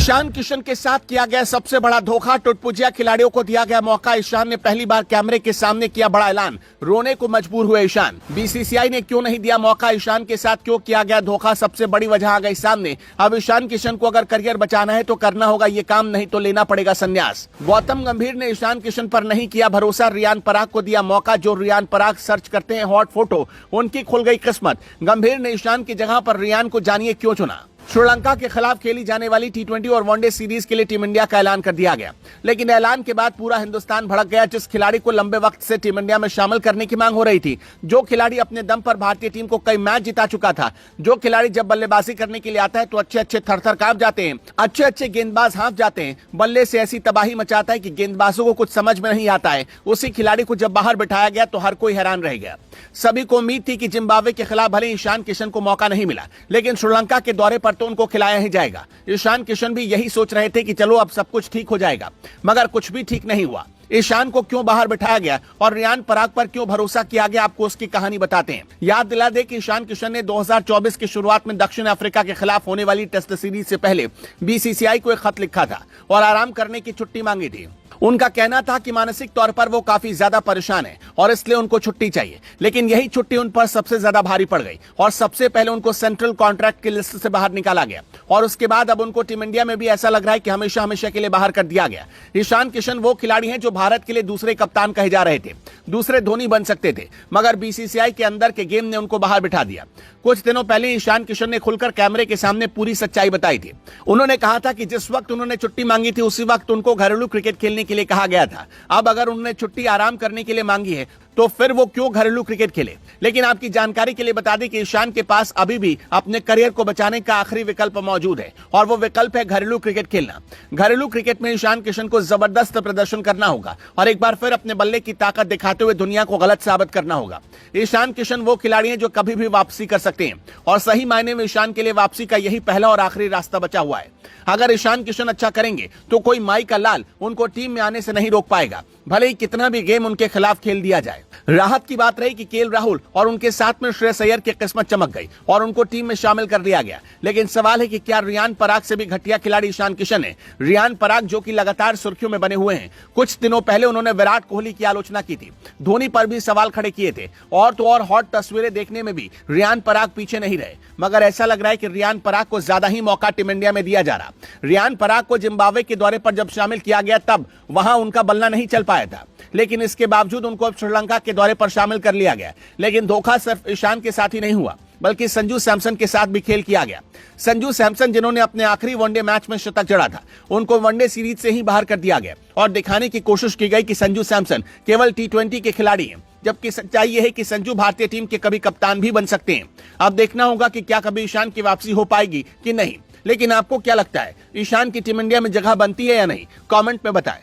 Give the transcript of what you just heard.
ईशान किशन के साथ किया गया सबसे बड़ा धोखा। टुटपुजिया खिलाड़ियों को दिया गया मौका। ईशान ने पहली बार कैमरे के सामने किया बड़ा ऐलान। रोने को मजबूर हुए ईशान। बीसीसीआई ने क्यों नहीं दिया मौका, ईशान के साथ क्यों किया गया धोखा, सबसे बड़ी वजह आ गई सामने। अब ईशान किशन को अगर करियर बचाना है तो करना होगा ये काम, नहीं तो लेना पड़ेगा संन्यास। गौतम गंभीर ने ईशान किशन पर नहीं किया भरोसा, रियान पराग को दिया मौका। जो रियान पराग सर्च करते हैं हॉट फोटो, उनकी खुल गई किस्मत। गंभीर ने ईशान की जगह पर रियान को जानिए क्यों चुना। श्रीलंका के खिलाफ खेली जाने वाली टी20 और वनडे सीरीज के लिए टीम इंडिया का ऐलान कर दिया गया, लेकिन ऐलान के बाद पूरा हिंदुस्तान भड़क गया। जिस खिलाड़ी को लंबे वक्त से टीम इंडिया में शामिल करने की मांग हो रही थी, जो खिलाड़ी अपने दम पर भारतीय टीम को कई मैच जिता चुका था, जो खिलाड़ी जब बल्लेबाजी करने के लिए आता है तो अच्छे अच्छे थरथर कांप जाते हैं, अच्छे अच्छे गेंदबाज हाँफ जाते हैं, बल्ले से ऐसी तबाही मचाता है कि गेंदबाजों को कुछ समझ में नहीं आता है, उसी खिलाड़ी को जब बाहर बिठाया गया तो हर कोई हैरान रह गया। सभी को उम्मीद थी कि जिम्बाब्वे के खिलाफ भले ईशान किशन को मौका नहीं मिला, लेकिन श्रीलंका के दौरे पर तो उनको खिलाया ही जाएगा। ईशान किशन भी यही सोच रहे थे कि चलो अब सब कुछ ठीक हो जाएगा, मगर कुछ भी ठीक नहीं हुआ। ईशान को क्यों बाहर बिठाया गया और रियान पराग पर क्यों भरोसा किया गया, आपको उसकी कहानी बताते हैं। याद दिला दे कि ईशान किशन ने 2024 की शुरुआत में दक्षिण अफ्रीका के खिलाफ होने वाली टेस्ट सीरीज से पहले बीसीसीआई को एक खत लिखा था और आराम करने की छुट्टी मांगी थी। उनका कहना था कि मानसिक तौर पर वो काफी ज्यादा परेशान है और इसलिए उनको छुट्टी चाहिए, लेकिन यही छुट्टी उन पर सबसे ज्यादा भारी पड़ गई और सबसे पहले उनको सेंट्रल कॉन्ट्रैक्ट की लिस्ट से बाहर निकाला गया और उसके बाद अब उनको टीम इंडिया में भी ऐसा लग रहा है कि हमेशा हमेशा के लिए बाहर कर दिया गया। ईशान किशन वो खिलाड़ी हैं जो भारत के लिए दूसरे कप्तान कहे जा रहे थे, दूसरे धोनी बन सकते थे, मगर बीसीसीआई के अंदर के गेम ने उनको बाहर बिठा दिया। कुछ दिनों पहले ईशान किशन ने खुलकर कैमरे के सामने पूरी सच्चाई बताई थी। उन्होंने कहा था कि जिस वक्त उन्होंने छुट्टी मांगी थी उसी वक्त उनको घरेलू क्रिकेट खेलने के लिए कहा गया था। अब अगर उन्होंने छुट्टी आराम करने के लिए मांगी है तो फिर वो क्यों घरेलू क्रिकेट खेले। लेकिन आपकी जानकारी के लिए बता दें कि ईशान के पास अभी भी अपने करियर को बचाने का आखिरी विकल्प मौजूद है और वो विकल्प है घरेलू क्रिकेट खेलना। घरेलू क्रिकेट में ईशान किशन को जबरदस्त प्रदर्शन करना होगा और एक बार फिर अपने बल्ले की ताकत दिखाते हुए दुनिया को गलत साबित करना होगा। ईशान किशन वो खिलाड़ी हैं जो कभी भी वापसी कर सकते हैं और सही मायने में ईशान के लिए वापसी का यही पहला और आखिरी रास्ता बचा हुआ है। अगर ईशान किशन अच्छा करेंगे तो कोई माई का लाल उनको टीम में आने से नहीं रोक पाएगा, भले ही कितना भी गेम उनके खिलाफ खेल दिया जाए। राहत की बात रही कि केएल राहुल और उनके साथ में श्रेयस अय्यर की किस्मत चमक गई और उनको टीम में शामिल कर लिया गया, लेकिन सवाल है कि क्या रियान पराग से भी घटिया खिलाड़ी ईशान किशन है। रियान पराग जो कि लगातार सुर्खियों में बने हुए हैं, कुछ दिनों पहले उन्होंने विराट कोहली की आलोचना की थी, धोनी पर भी सवाल खड़े किए थे और तो और हॉट तस्वीरें देखने में भी रियान पराग पीछे नहीं रहे, मगर ऐसा लग रहा है कि रियान पराग को ज्यादा ही मौका टीम इंडिया में दिया जा रहा। रियान पराग को जिम्बाब्वे के दौरे पर जब शामिल किया गया तब वहां उनका बल्ला नहीं चल पाया था, लेकिन इसके बावजूद उनको अब श्रीलंका के दौरे पर शामिल कर लिया गया। लेकिन धोखा सिर्फ ईशान के साथ ही नहीं हुआ, बल्कि संजू सैमसन के साथ भी खेल किया गया। संजू सैमसन जिन्होंने अपने आखिरी वनडे मैच में शतक जड़ा था, उनको वनडे सीरीज से ही बाहर कर दिया गया और दिखाने की कोशिश की गई कि संजू सैमसन केवल टी20 के खिलाड़ी हैं, जबकि सच्चाई यह है कि संजू भारतीय टीम के कभी कप्तान भी बन सकते हैं। अब देखना होगा कि क्या कभी ईशान की वापसी हो पाएगी कि नहीं। लेकिन आपको क्या लगता है, ईशान की टीम इंडिया में जगह बनती है या नहीं? कमेंट में बताएं।